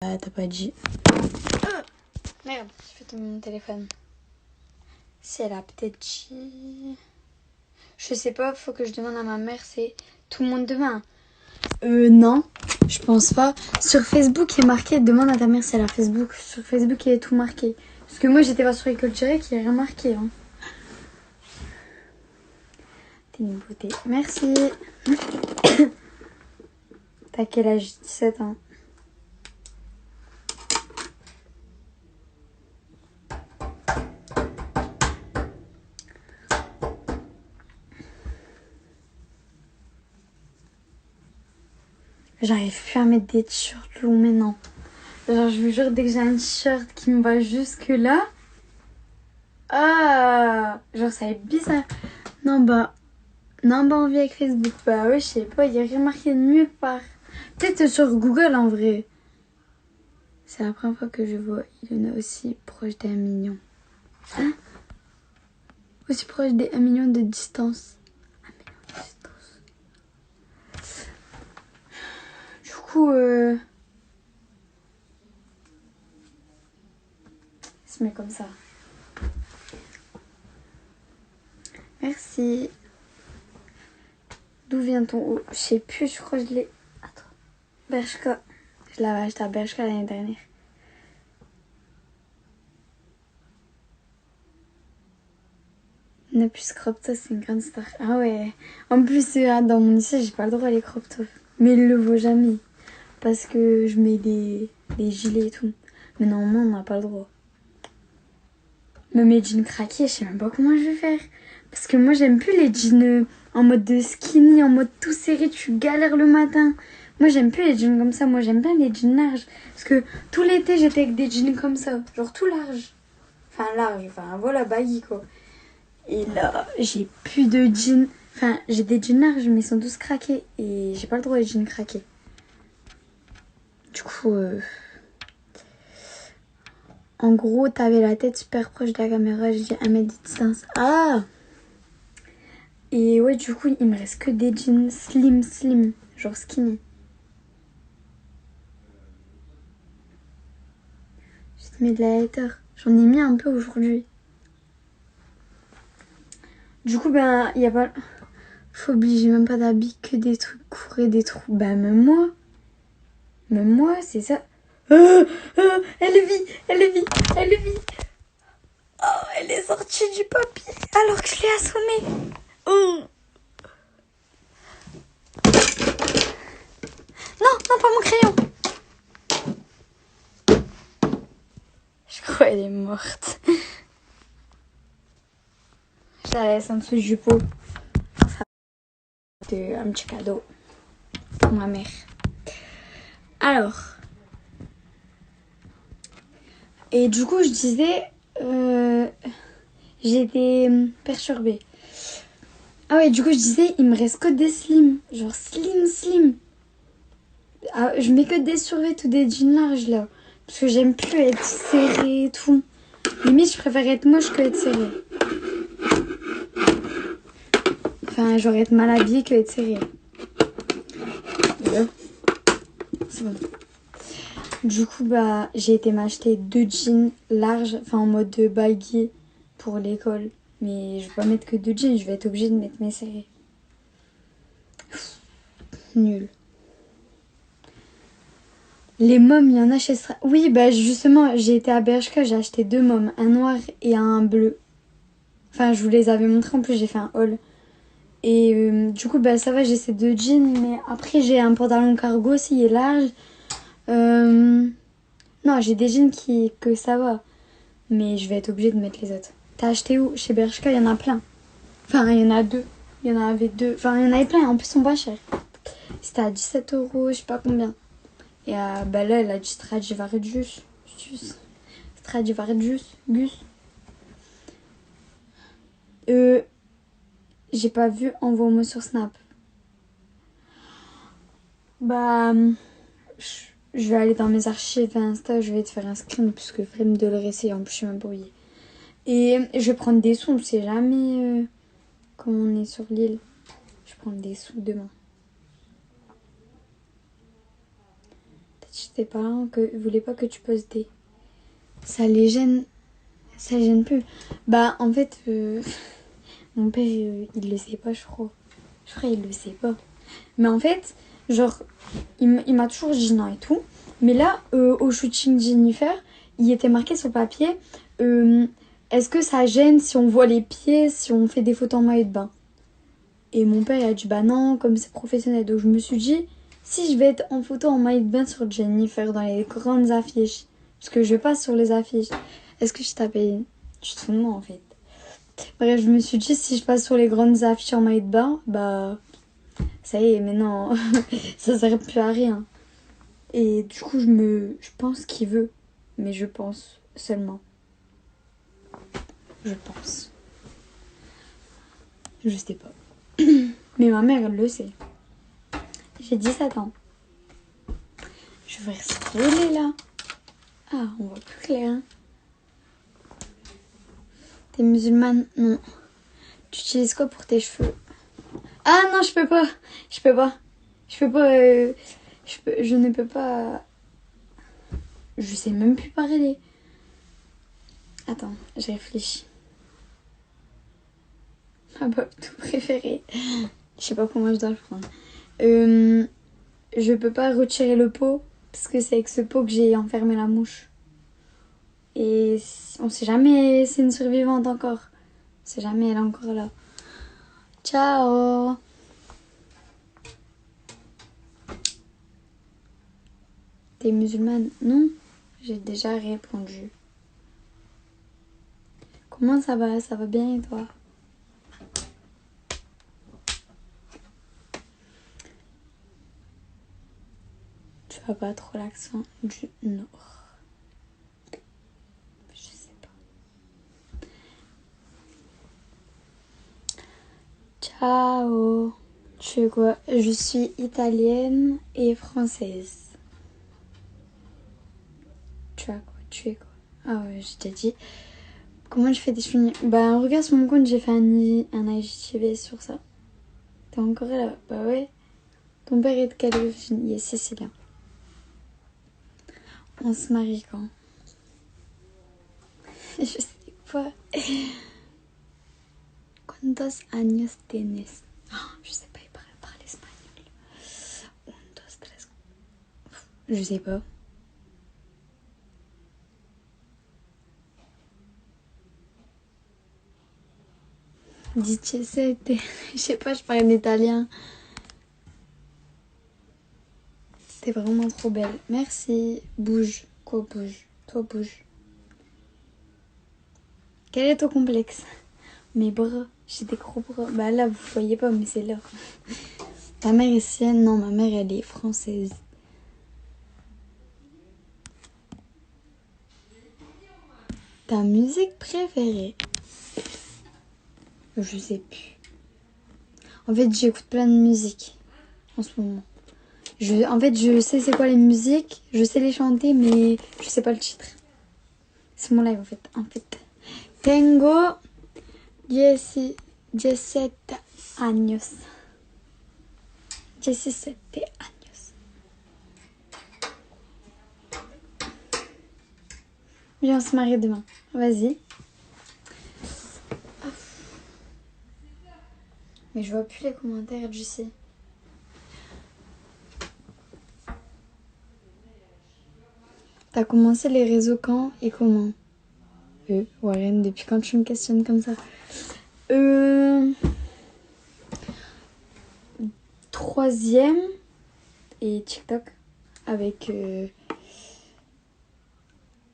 T'as pas dit. Merde, je vais tomber mon téléphone. Si elle a peut-être dit... Je sais pas, faut que je demande à ma mère, c'est tout le monde demain. Non, je pense pas. Sur Facebook, il est marqué, demande à ta mère si elle a Facebook. Sur Facebook, il est tout marqué. Parce que moi, j'étais pas sur École Direct, il n'y a rien marqué. Hein. T'es une beauté. Merci. T'as quel âge? 17 ans. J'arrive plus à mettre des t-shirts longs maintenant. Genre, je vous jure, dès que j'ai un t-shirt qui me va jusque là... Ah, genre, ça va être bizarre. Non, bah envie avec Facebook. Bah ouais, je sais pas, il y a rien marqué de mieux part. Peut-être sur Google, en vrai. C'est la première fois que je vois. Il y en a aussi proche des 1 million. Hein? Aussi proche des 1 million de distance. 1 million de distance. Du coup, il se met comme ça. Merci. D'où vient ton haut? Je sais plus, je crois que je l'ai... Attends. Bershka. Je l'avais acheté à Bershka l'année dernière. Ne plus crop top, c'est une grande star. Ah ouais. En plus, dans mon lycée, j'ai pas le droit à les crop top. Mais il le vaut jamais. Parce que je mets des gilets et tout. Mais normalement, on n'a pas le droit. Même mes jeans craqués, je sais même pas comment je vais faire. Parce que moi, j'aime plus les jeans en mode de skinny, en mode tout serré, tu galères le matin. Moi, j'aime plus les jeans comme ça. Moi, j'aime bien les jeans larges. Parce que tout l'été, j'étais avec des jeans comme ça. Genre tout large. Enfin, voilà, baggy, quoi. Et là, j'ai plus de jeans. Enfin, j'ai des jeans larges, mais ils sont tous craqués. Et j'ai pas le droit aux jeans craqués. Du coup, en gros, t'avais la tête super proche de la caméra. J'ai dit 1 mètre de distance. Ah! Et ouais, du coup, il me reste que des jeans slim. Genre skinny. Je te mets de la hater. J'en ai mis un peu aujourd'hui. Du coup, ben, il y a pas... Faut obliger même pas d'habits, que des trucs courts et des trous. Ben, même moi. Même moi, c'est ça. Elle vit. Oh, elle est sortie du papier alors que je l'ai assommée. Oh. Non, pas mon crayon. Je crois qu'elle est morte. Je la laisse en dessous du pot. C'est un petit cadeau pour ma mère. Alors. Et du coup, je disais... j'étais perturbée. Ah ouais, du coup, je disais, il me reste que des slim. Genre slim. Ah, je mets que des survêtements ou des jeans larges, là. Parce que j'aime plus être serrée et tout. Limite, je préfère être moche que être serrée. Enfin, genre être mal habillée que être serrée. C'est bon. Du coup, bah, j'ai été m'acheter 2 jeans larges, enfin en mode de baggy pour l'école. Mais je vais pas mettre que 2 jeans, je vais être obligée de mettre mes serrés. Nul. Les mômes, il y en a chez Oui, bah justement, j'ai été à Bershka, j'ai acheté 2 mômes, un noir et un bleu. Enfin, je vous les avais montrés, en plus j'ai fait un haul. Et du coup, bah ça va, j'ai ces 2 jeans, mais après j'ai un pantalon cargo aussi, il est large. Non, j'ai des jeans que ça va, mais je vais être obligée de mettre les autres. T'as acheté où? Chez Bershka, il y en a plein. Enfin, il y en a 2. Il y en avait 2. Enfin, il y en avait plein, en plus ils sont pas chers. C'était à 17 €, je sais pas combien. Et bah là, elle a dit Stradivarius. Gus. J'ai pas vu, envoie-moi sur Snap. Bah, je vais aller dans mes archives Insta, je vais te faire un screen, puisque flemme de le réessayer, en plus je suis même brouillée. Et je vais prendre des sous, on ne sait jamais quand on est sur l'île. Je vais prendre des sous demain. T'as tes parents voulaient pas que tu postes des... Ça les gêne. Ça les gêne plus. Bah, en fait, mon père, il le sait pas, je crois. Je crois qu'il le sait pas. Mais en fait, genre, il m'a toujours dit non et tout. Mais là, au shooting Jennifer, il était marqué sur le papier est-ce que ça gêne si on voit les pieds, si on fait des photos en maillot de bain? Et mon père il a dit bah non, comme c'est professionnel. Donc je me suis dit, si je vais être en photo en maillot de bain sur Jennifer dans les grandes affiches, parce que je vais pas sur les affiches, est-ce que je t'appelle? Je te fous de moi en fait. Bref, je me suis dit, si je passe sur les grandes affiches en maillot de bain, bah ça y est, maintenant ça sert plus à rien. Et du coup, je pense qu'il veut, mais je pense seulement. Je pense. Je sais pas. Mais ma mère, elle le sait. J'ai 17 ans. Je vais scroller là. Ah, on voit plus clair. Hein. T'es musulmane? Non. Tu utilises quoi pour tes cheveux? Ah non, je peux pas. Je peux pas. Je peux pas. Je ne peux pas. Je sais même plus parler. Attends, je réfléchis. Ah bah, tout préféré. Je sais pas comment je dois le prendre. Je peux pas retirer le pot parce que c'est avec ce pot que j'ai enfermé la mouche. Et on sait jamais, c'est une survivante encore. On sait jamais, elle est encore là. Ciao. T'es musulmane? Non, j'ai déjà répondu. Comment ça va? Ça va bien et toi? Tu as pas trop l'accent du nord. Je sais pas. Ciao. Tu es quoi? Je suis italienne et française. Tu as quoi? Tu es quoi? Ah ouais, je t'ai dit. Comment je fais des cheveux? Bah regarde sur mon compte, j'ai fait un IGTV sur ça. T'es encore là? Bah ouais. Ton père est de quelle origine? Il est sicilien. On se marie quand? Je sais pas. ¿Cuántos años tienes? Oh, je sais pas, il parle espagnol. Un, dos, tres. Je sais pas. Diciassette. Je sais pas, je parle en italien. T'es vraiment trop belle. Merci. Bouge. Quoi bouge? Toi bouge. Quel est ton complexe? Mes bras. J'ai des gros bras. Bah là, vous voyez pas, mais c'est là. Ta mère est sienne? Non, ma mère, elle est française. Ta musique préférée? Je sais plus. En fait, j'écoute plein de musique en ce moment. En fait, je sais c'est quoi les musiques, je sais les chanter, mais je sais pas le titre. C'est mon live en fait. Tengo 17 años. 17 años. Viens, on se marie demain. Vas-y. Mais je vois plus les commentaires, je sais. T'as commencé les réseaux quand et comment? Warren, depuis quand tu me questionnes comme ça? Troisième et TikTok avec...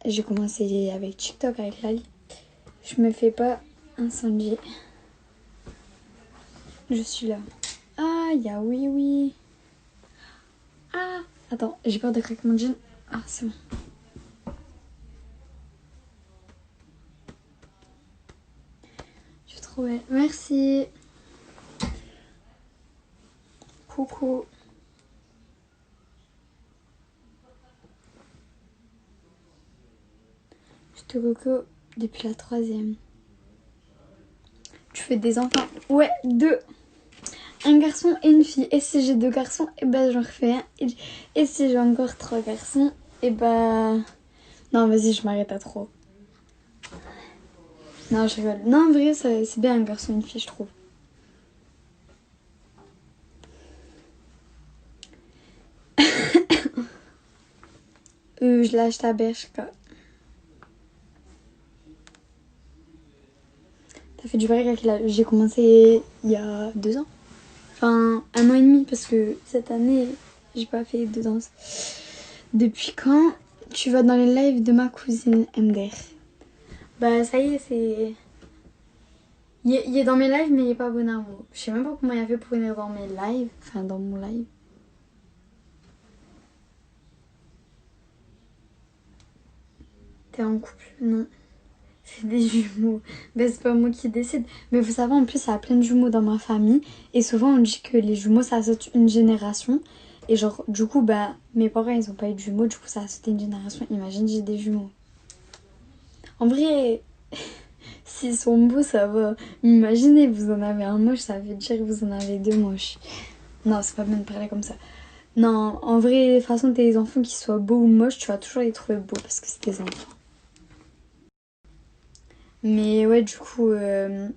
J'ai commencé avec TikTok avec Lali. Je me fais pas incendier. Je suis là. Ah, il y a oui, oui. Ah, attends, j'ai peur de craquer mon jean. Ah, c'est bon. Je suis trop belle. Merci. Coucou. Je te coucou depuis la troisième. Tu fais des enfants? Ouais, 2. un garçon et une fille. Et si j'ai deux garçons, et ben j'en refais un. Et si j'ai encore trois garçons, et ben... Non, vas-y, je m'arrête à trop. Non, je rigole. Non, en vrai, c'est bien un garçon et une fille, je trouve. Je l'ai acheté à Bershka. Ça fait du vrai que j'ai commencé il y a 2 ans. Enfin, 1 an et demi, parce que cette année, j'ai pas fait de danse. Depuis quand tu vas dans les lives de ma cousine MDR? Bah, ça y est, c'est... Il est dans mes lives, mais il est pas abonné à moi. Je sais même pas comment il a fait pour venir dans mes lives. Enfin, dans mon live. T'es en couple? Non. C'est des jumeaux. Ben, c'est pas moi qui décide. Mais vous savez, en plus, il y a plein de jumeaux dans ma famille. Et souvent, on dit que les jumeaux, ça saute une génération. Et genre, du coup, bah, mes parents, ils ont pas eu de jumeaux. Du coup, ça a sauté une génération. Imagine, j'ai des jumeaux. En vrai, s'ils sont beaux, ça va. Imaginez, vous en avez un moche, ça veut dire que vous en avez deux moches. Non, c'est pas bien de parler comme ça. Non, en vrai, de toute façon, tes enfants, qu'ils soient beaux ou moches, tu vas toujours les trouver beaux parce que c'est tes enfants. Mais ouais, du coup,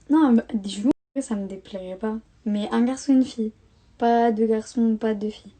non, des jumeaux, ça me déplairait pas. Mais un garçon et une fille. Pas deux garçons, pas deux filles.